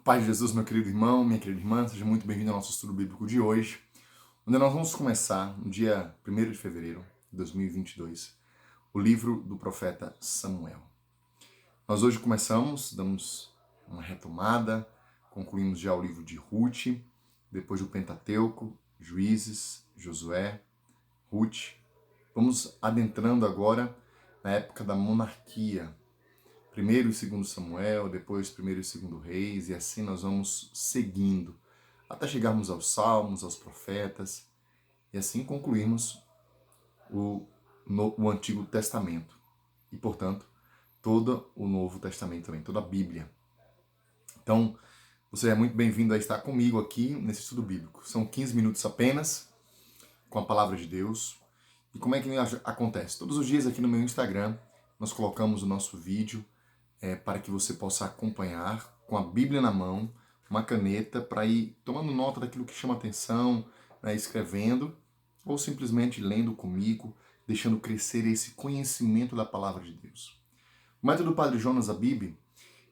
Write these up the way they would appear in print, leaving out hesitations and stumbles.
Paz de Jesus, meu querido irmão, minha querida irmã, seja muito bem-vindo ao nosso estudo bíblico de hoje, onde nós vamos começar, no dia 1º de fevereiro de 2022, o livro do profeta Samuel. Nós hoje começamos, damos uma retomada, concluímos já o livro de Ruth, depois do Pentateuco, Juízes, Josué, Ruth. Vamos adentrando agora na época da monarquia, primeiro e segundo Samuel, depois primeiro e segundo Reis, e assim nós vamos seguindo, até chegarmos aos Salmos, aos Profetas, e assim concluirmos o Antigo Testamento, e portanto, todo o Novo Testamento também, toda a Bíblia. Então, você é muito bem-vindo a estar comigo aqui nesse estudo bíblico. São 15 minutos apenas, com a Palavra de Deus. E como é que acontece? Todos os dias aqui no meu Instagram, nós colocamos o nosso vídeo, para que você possa acompanhar com a Bíblia na mão, uma caneta, para ir tomando nota daquilo que chama atenção, né, escrevendo, ou simplesmente lendo comigo, deixando crescer esse conhecimento da Palavra de Deus. O método do Padre Jonas Abib,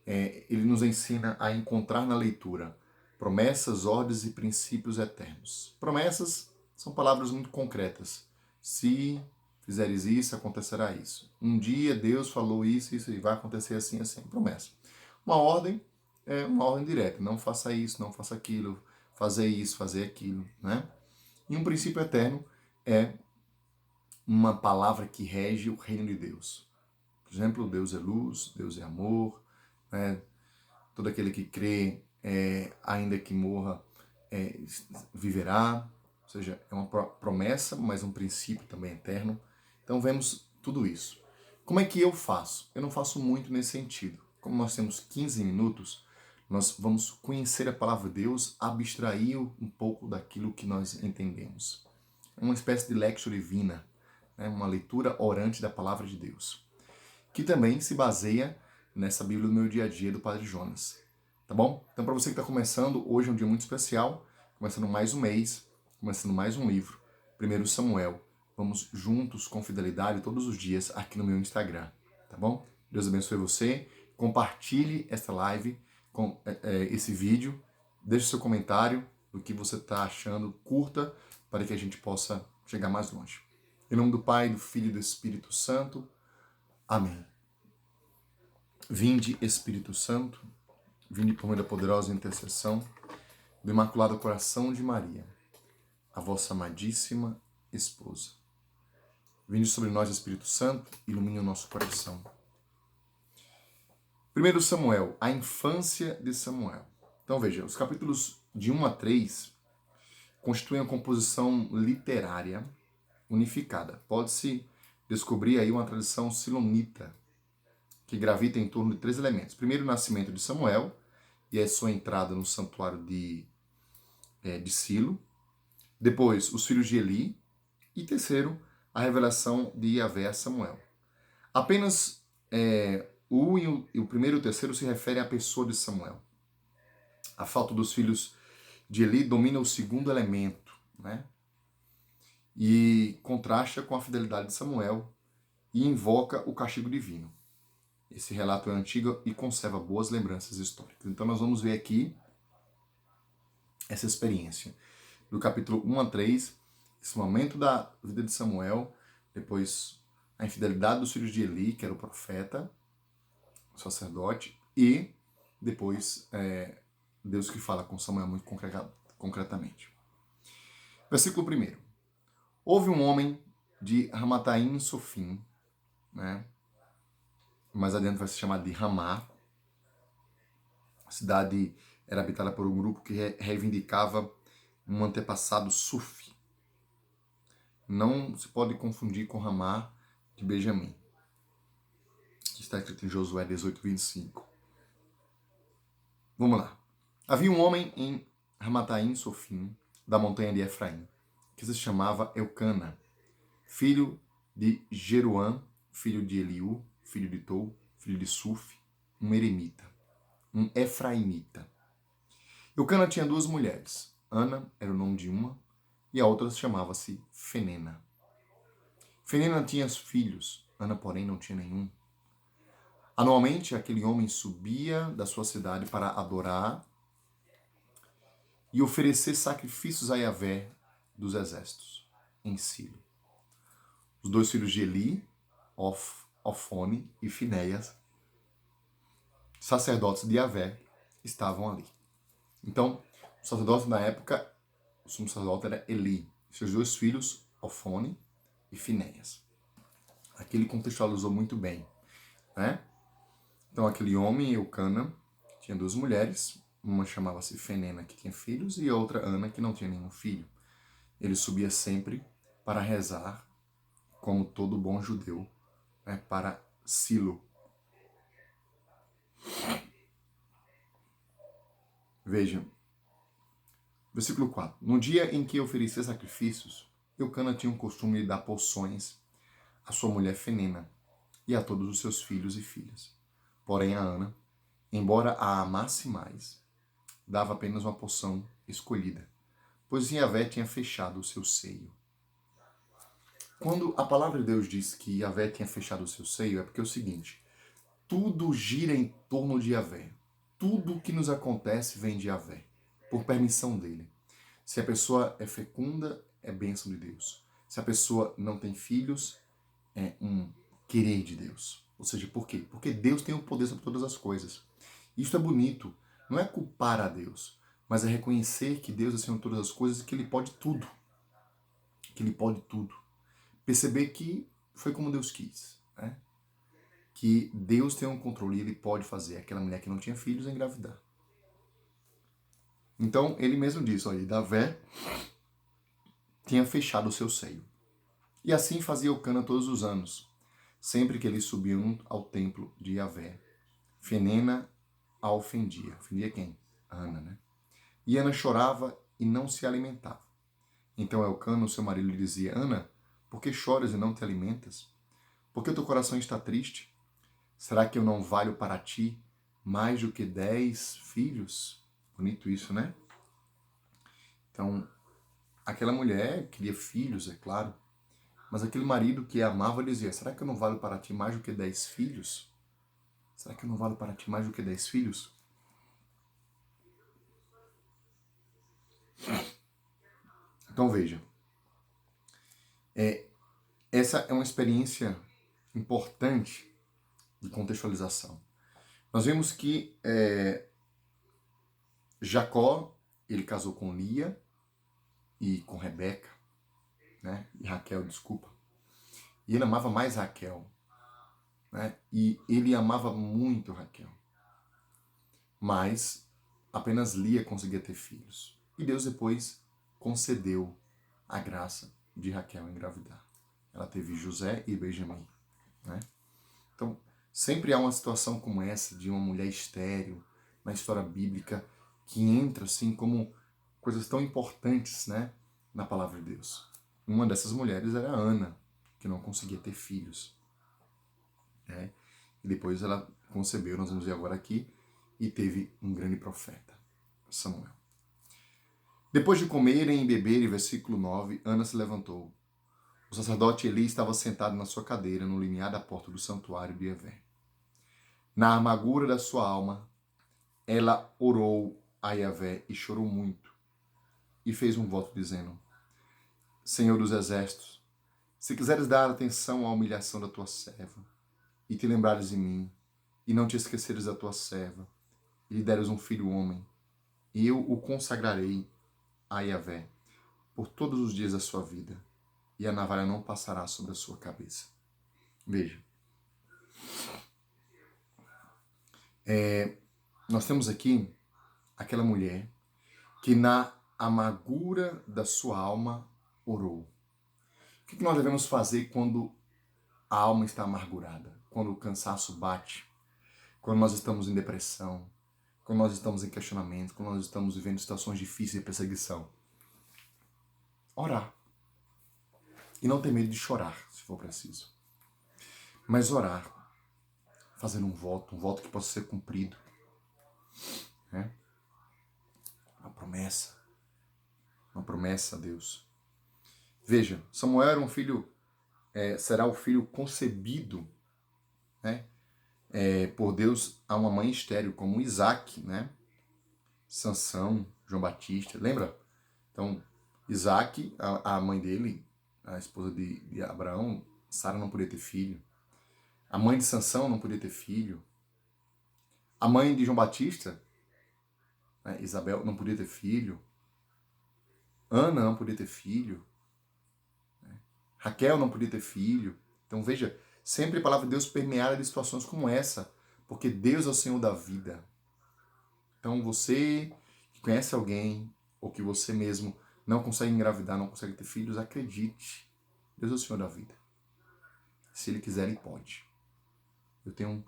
ele nos ensina a encontrar na leitura promessas, ordens e princípios eternos. Promessas são palavras muito concretas. Se fizeres isso, acontecerá isso. Um dia Deus falou isso e vai acontecer assim, assim. Promessa. Uma ordem é uma ordem direta. Não faça isso, não faça aquilo, fazer isso, fazer aquilo, né? E um princípio eterno é uma palavra que rege o reino de Deus. Por exemplo, Deus é luz, Deus é amor, né? Todo aquele que crê, ainda que morra, viverá. Ou seja, é uma promessa, mas um princípio também eterno. Então vemos tudo isso. Como é que eu faço? Eu não faço muito nesse sentido. Como nós temos 15 minutos, nós vamos conhecer a palavra de Deus, abstrair um pouco daquilo que nós entendemos. É uma espécie de lectio divina, né? Uma leitura orante da palavra de Deus, que também se baseia nessa Bíblia do meu dia a dia do Padre Jonas. Tá bom? Então, para você que está começando, hoje é um dia muito especial, começando mais um mês, começando mais um livro, 1º Samuel. Vamos juntos com fidelidade todos os dias aqui no meu Instagram, tá bom? Deus abençoe você, compartilhe esta live, com esse vídeo, deixe seu comentário do que você está achando, curta, para que a gente possa chegar mais longe. Em nome do Pai, do Filho e do Espírito Santo. Amém. Vinde, Espírito Santo, vinde por meio da poderosa intercessão do Imaculado Coração de Maria, a vossa amadíssima esposa. Vinde sobre nós, Espírito Santo, ilumine o nosso coração. 1º Samuel, a infância de Samuel. Então veja, os capítulos de 1 a 3 constituem a composição literária unificada. Pode-se descobrir aí uma tradição silonita, que gravita em torno de 3 elementos. Primeiro, o nascimento de Samuel e a sua entrada no santuário de Silo. Depois, os filhos de Eli. E terceiro, a revelação de Yahvé a Samuel. Apenas o primeiro e o terceiro se referem à pessoa de Samuel. A falta dos filhos de Eli domina o segundo elemento, né? E contrasta com a fidelidade de Samuel e invoca o castigo divino. Esse relato é antigo e conserva boas lembranças históricas. Então nós vamos ver aqui essa experiência do capítulo 1 a 3, esse momento da vida de Samuel, depois a infidelidade dos filhos de Eli, que era o profeta, o sacerdote, e depois Deus que fala com Samuel muito concretamente. Versículo 1. Houve um homem de Ramataim Sofim, né? Mais adiante vai se chamar de Ramá. A cidade era habitada por um grupo que reivindicava um antepassado sufi. Não se pode confundir com Ramá de Benjamim, que está escrito em Josué 18:25. Vamos lá. Havia um homem em Ramataim Sofim, da montanha de Efraim, que se chamava Eucana, filho de Jeruã, filho de Eliú, filho de Tou, filho de Suf, um eremita, um efraimita. Eucana tinha 2 mulheres. Ana era o nome de uma, e a outra chamava-se Fenena. Fenena tinha filhos, Ana, porém, não tinha nenhum. Anualmente, aquele homem subia da sua cidade para adorar e oferecer sacrifícios a Yahvé dos exércitos, em Silo. Os 2 filhos de Eli, Ofone e Finéias, sacerdotes de Yahvé, estavam ali. Então, o sacerdote na época, o sumo sacerdote era Eli, seus 2 filhos, Ofone e Finéias. Aqui ele contextualizou muito bem, né? Então, aquele homem, Eucana, tinha 2 mulheres, uma chamava-se Fenena, que tinha filhos, e a outra, Ana, que não tinha nenhum filho. Ele subia sempre para rezar, como todo bom judeu, né, para Silo. Vejam, versículo 4. No dia em que oferecia sacrifícios, Eucana tinha o costume de dar poções à sua mulher Fenena e a todos os seus filhos e filhas. Porém, a Ana, embora a amasse mais, dava apenas uma poção escolhida, pois Yahvé tinha fechado o seu seio. Quando a palavra de Deus diz que Yahvé tinha fechado o seu seio, é porque é o seguinte: tudo gira em torno de Yahvé. Tudo que nos acontece vem de Yahvé, por permissão dele. Se a pessoa é fecunda, é bênção de Deus. Se a pessoa não tem filhos, é um querer de Deus. Ou seja, por quê? Porque Deus tem o poder sobre todas as coisas. Isso é bonito. Não é culpar a Deus, mas é reconhecer que Deus é Senhor de todas as coisas e que Ele pode tudo. Que Ele pode tudo. Perceber que foi como Deus quis, né? Que Deus tem um controle e Ele pode fazer aquela mulher que não tinha filhos engravidar. Então, ele mesmo disse, olha, Yahvé tinha fechado o seu seio. E assim fazia Eucana todos os anos, sempre que eles subiam ao templo de Yahvé. Fenena a ofendia. Ofendia quem? Ana, né? E Ana chorava e não se alimentava. Então Eucana, o seu marido, lhe dizia, Ana, por que choras e não te alimentas? Por que o teu coração está triste? Será que eu não valho para ti mais do que 10 filhos? Bonito isso, né? Então, aquela mulher queria filhos, é claro, mas aquele marido que a amava dizia, será que eu não valho para ti mais do que 10 filhos? Será que eu não valho para ti mais do que 10 filhos? Então veja, essa é uma experiência importante de contextualização. Nós vemos que Jacó, ele casou com Lia e com Rebeca, né? E Raquel, desculpa. E ele amava mais Raquel, né? E ele amava muito Raquel. Mas apenas Lia conseguia ter filhos. E Deus depois concedeu a graça de Raquel engravidar. Ela teve José e Benjamim, né? Então, sempre há uma situação como essa de uma mulher estéril na história bíblica que entra assim como coisas tão importantes, né, na palavra de Deus. Uma dessas mulheres era Ana, que não conseguia ter filhos, né? E depois ela concebeu, nós vamos ver agora aqui, e teve um grande profeta, Samuel. Depois de comerem e beberem, versículo 9, Ana se levantou. O sacerdote Eli estava sentado na sua cadeira no limiar da porta do santuário de Yahvé. Na amargura da sua alma, ela orou a Yahvé e chorou muito. E fez um voto dizendo, Senhor dos exércitos, se quiseres dar atenção à humilhação da tua serva, e te lembrares de mim, e não te esqueceres da tua serva, e lhe deres um filho homem, e eu o consagrarei a Yahvé por todos os dias da sua vida, e a navalha não passará sobre a sua cabeça. Veja. Nós temos aqui aquela mulher que na amargura da sua alma orou. O que nós devemos fazer quando a alma está amargurada? Quando o cansaço bate? Quando nós estamos em depressão? Quando nós estamos em questionamento? Quando nós estamos vivendo situações difíceis de perseguição? Orar. E não ter medo de chorar, se for preciso. Mas orar, fazendo um voto que possa ser cumprido. Né? Uma promessa a Deus. Veja, Samuel era um filho, será o filho concebido, né, por Deus a uma mãe estéril, como Isaac, né? Sansão, João Batista, lembra? Então, Isaac, a mãe dele, a esposa de Abraão, Sara não podia ter filho. A mãe de Sansão não podia ter filho. A mãe de João Batista, né, Isabel, não podia ter filho. Ana não podia ter filho. Raquel não podia ter filho. Então veja, sempre a palavra de Deus permeada de situações como essa, porque Deus é o Senhor da vida. Então você que conhece alguém, ou que você mesmo não consegue engravidar, não consegue ter filhos, acredite. Deus é o Senhor da vida. Se Ele quiser, Ele pode. Eu tenho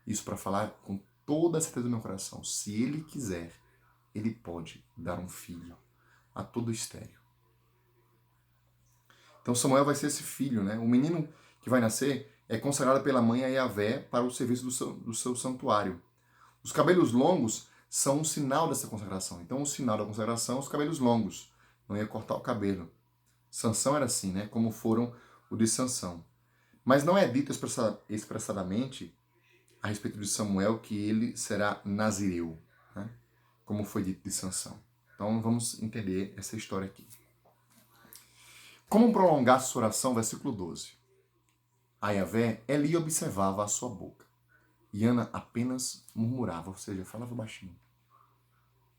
isso para falar com toda a certeza do meu coração. Se Ele quiser, Ele pode dar um filho a todo estéril. Então Samuel vai ser esse filho, né? O menino que vai nascer é consagrado pela mãe a Yahvé para o serviço do seu santuário. Os cabelos longos são um sinal dessa consagração. Então o sinal da consagração é os cabelos longos. Não ia cortar o cabelo. Sansão era assim, né? Como foram o de Sansão. Mas não é dito expressadamente a respeito de Samuel que ele será nazireu, né? Como foi dito de Sansão. Então vamos entender essa história aqui. Como prolongar sua oração? Versículo 12. A Yahvé, Eli observava a sua boca. E Ana apenas murmurava, ou seja, falava baixinho.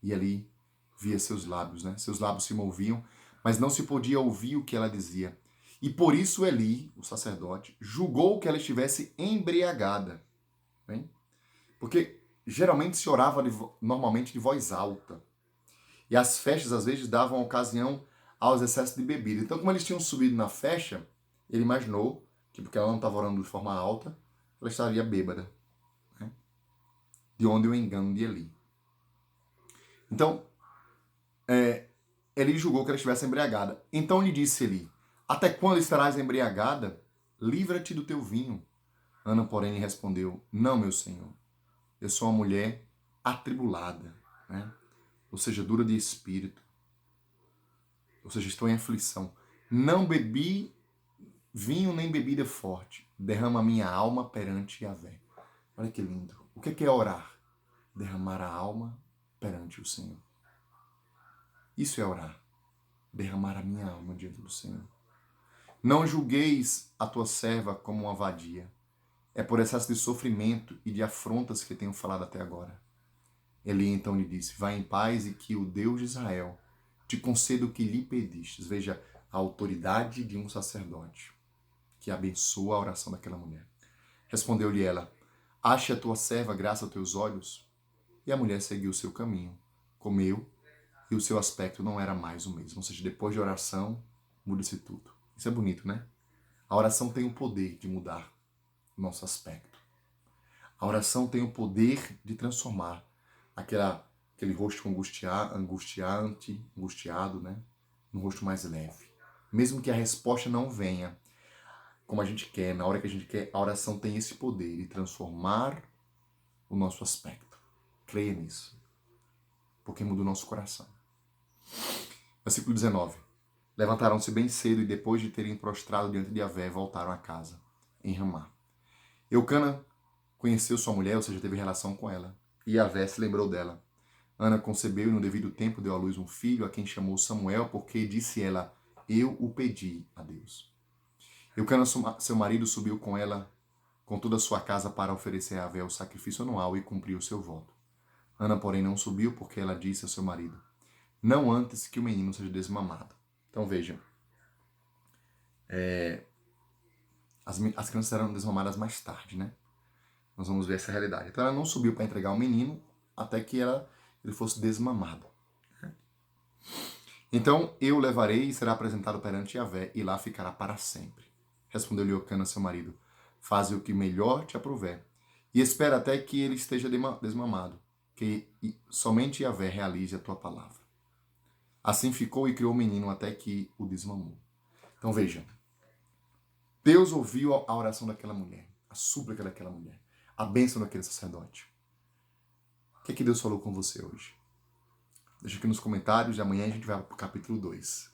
E Eli via seus lábios, né? Seus lábios se moviam, mas não se podia ouvir o que ela dizia. E por isso Eli, o sacerdote, julgou que ela estivesse embriagada. Bem? Porque geralmente se orava normalmente de voz alta. E as festas, às vezes, davam ocasião aos excessos de bebida. Então, como eles tinham subido na festa, ele imaginou que, porque ela não estava orando de forma alta, ela estaria bêbada. Né? De onde o engano de Eli. Então, Eli julgou que ela estivesse embriagada. Então lhe disse Eli, até quando estarás embriagada? Livra-te do teu vinho. Ana, porém, lhe respondeu, não, meu senhor, eu sou uma mulher atribulada, né? Ou seja, dura de espírito. Ou seja, estou em aflição. Não bebi vinho nem bebida forte. Derrama a minha alma perante Yahvé. Olha que lindo. O que é orar? Derramar a alma perante o Senhor. Isso é orar. Derramar a minha alma diante do Senhor. Não julgueis a tua serva como uma vadia. É por excesso de sofrimento e de afrontas que tenho falado até agora. Eli então lhe disse, vai em paz e que o Deus de Israel te conceda o que lhe pedistes. Veja a autoridade de um sacerdote que abençoa a oração daquela mulher. Respondeu-lhe ela, ache a tua serva graça aos teus olhos? E a mulher seguiu o seu caminho, comeu, e o seu aspecto não era mais o mesmo. Ou seja, depois de oração, muda-se tudo. Isso é bonito, né? A oração tem o poder de mudar o nosso aspecto. A oração tem o poder de transformar aquele rosto angustiado, né? Num rosto mais leve. Mesmo que a resposta não venha como a gente quer, na hora que a gente quer, a oração tem esse poder de transformar o nosso aspecto. Creia nisso. Porque muda o nosso coração. Versículo 19. Levantaram-se bem cedo e depois de terem prostrado diante de Yahvé, voltaram a casa, em Ramá. Eucana conheceu sua mulher, ou seja, teve relação com ela. E Yahvé se lembrou dela. Ana concebeu e no devido tempo deu à luz um filho, a quem chamou Samuel, porque disse ela, eu o pedi a Deus. Eucana, seu marido, subiu com ela, com toda a sua casa, para oferecer a Yahvé o sacrifício anual e cumprir o seu voto. Ana, porém, não subiu, porque ela disse ao seu marido, não antes que o menino seja desmamado. Então vejam, as crianças serão desmamadas mais tarde, né? Nós vamos ver essa realidade. Então ela não subiu para entregar o menino até que ele fosse desmamado. Então eu o levarei e será apresentado perante Yahvé e lá ficará para sempre. Respondeu-lhe Eucana, seu marido, faze o que melhor te aprouver e espera até que ele esteja desmamado, que somente Yahvé realize a tua palavra. Assim ficou e criou o menino até que o desmamou. Então veja, Deus ouviu a oração daquela mulher, a súplica daquela mulher, a bênção daquele sacerdote. O que é que Deus falou com você hoje? Deixa aqui nos comentários e amanhã a gente vai para o capítulo 2.